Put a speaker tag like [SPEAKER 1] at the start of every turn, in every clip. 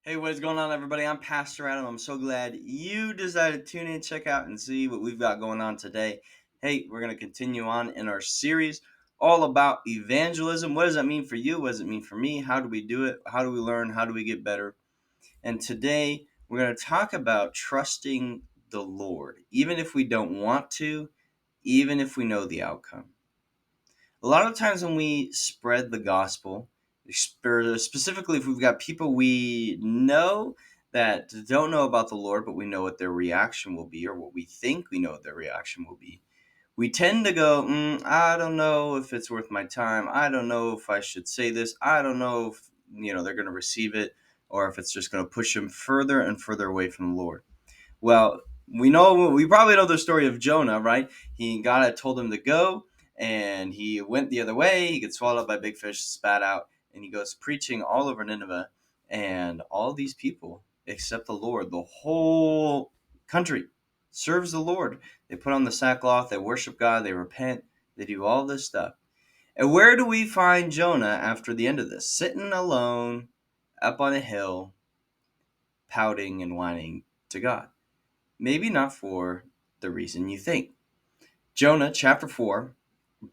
[SPEAKER 1] Hey, what is going on, everybody? I'm Pastor Adam. I'm so glad you decided to tune in, check out, and see what we've got going on today. Hey, we're going to continue on in our series all about evangelism. What does that mean for you? What does it mean for me? How do we do it? How do we learn? How do we get better? And today, we're going to talk about trusting the Lord, even if we don't want to, even if we know the outcome. A lot of times when we spread the gospel, specifically if we've got people we know that don't know about the Lord, but we know what their reaction will be, or what we think we know what their reaction will be, we tend to go, I don't know if it's worth my time. I don't know if I should say this. I don't know if they're going to receive it, or if it's just going to push them further and further away from the Lord. Well, we probably know the story of Jonah, right? God had told him to go, and he went the other way. He gets swallowed up by a big fish, spat out, and he goes preaching all over Nineveh, and all these people accept the Lord. The whole country serves the Lord. They put on the sackcloth, they worship God, they repent, they do all this stuff. And where do we find Jonah after the end of this? Sitting alone up on a hill, pouting and whining to God. Maybe not for the reason you think. Jonah chapter 4,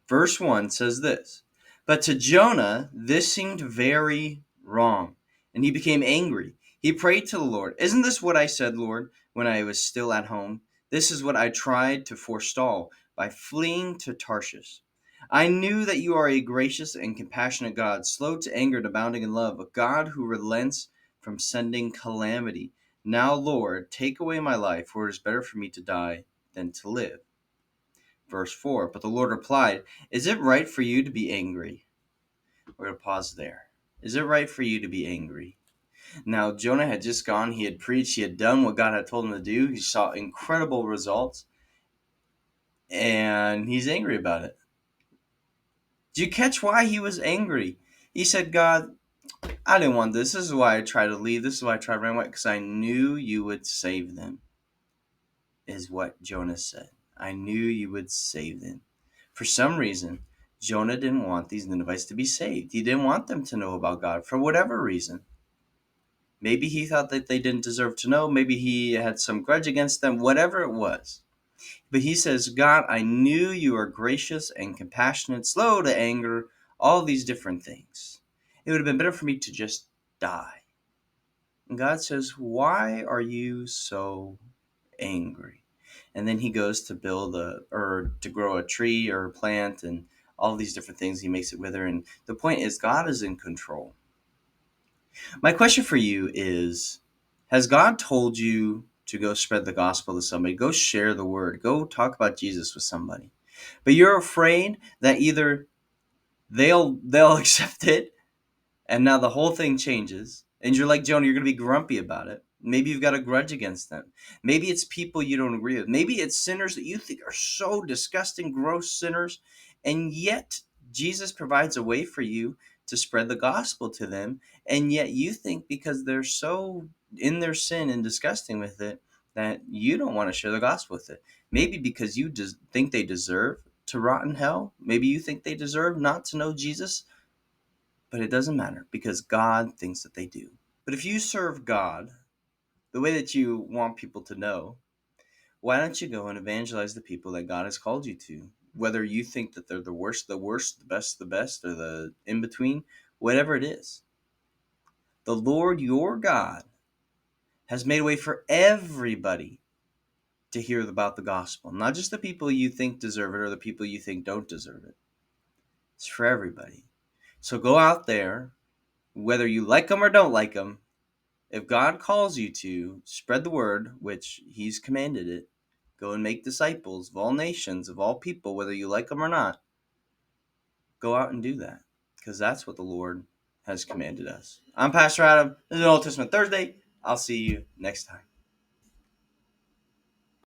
[SPEAKER 1] verse 1 says this: But to Jonah this seemed very wrong, and he became angry. He prayed to the Lord, Isn't this what I said, Lord, when I was still at home? This is what I tried to forestall by fleeing to Tarshish. I knew that you are a gracious and compassionate God, slow to anger and abounding in love, a God who relents from sending calamity. Now, Lord, take away my life, for it is better for me to die than to live. Verse 4, But the Lord replied, Is it right for you to be angry? We're going to pause there. Is it right for you to be angry? Now, Jonah had just gone. He had preached. He had done what God had told him to do. He saw incredible results, and he's angry about it. Did you catch why he was angry? He said, God, I didn't want this. This is why I tried to leave. This is why I tried to run away, because I knew you would save them, is what Jonah said. I knew you would save them. For some reason, Jonah didn't want these Ninevites to be saved. He didn't want them to know about God for whatever reason. Maybe he thought that they didn't deserve to know. Maybe he had some grudge against them, whatever it was. But he says, God, I knew you are gracious and compassionate, slow to anger, all these different things. It would have been better for me to just die. And God says, why are you so angry? And then he goes to to grow a tree or a plant and all these different things. He makes it wither. And the point is, God is in control. My question for you is, has God told you to go spread the gospel to somebody? Go share the word. Go talk about Jesus with somebody. But you're afraid that either they'll accept it, and now the whole thing changes, and you're like Jonah, you're going to be grumpy about it. Maybe you've got a grudge against them. Maybe it's people you don't agree with. Maybe it's sinners that you think are so disgusting, gross sinners, and yet Jesus provides a way for you to spread the gospel to them, and yet you think because they're so in their sin and disgusting with it that you don't want to share the gospel with it. Maybe because you think they deserve to rot in hell. Maybe you think they deserve not to know Jesus, but it doesn't matter because God thinks that they do. But if you serve God the way that you want people to know, why don't you go and evangelize the people that God has called you to? Whether you think that they're the worst, the best, or the in between, whatever it is. The Lord your God has made a way for everybody to hear about the gospel. Not just the people you think deserve it or the people you think don't deserve it. It's for everybody. So go out there, whether you like them or don't like them. If God calls you to spread the word, which he's commanded it, go and make disciples of all nations, of all people, whether you like them or not, go out and do that, because that's what the Lord has commanded us. I'm Pastor Adam. This is an Old Testament Thursday. I'll see you next time.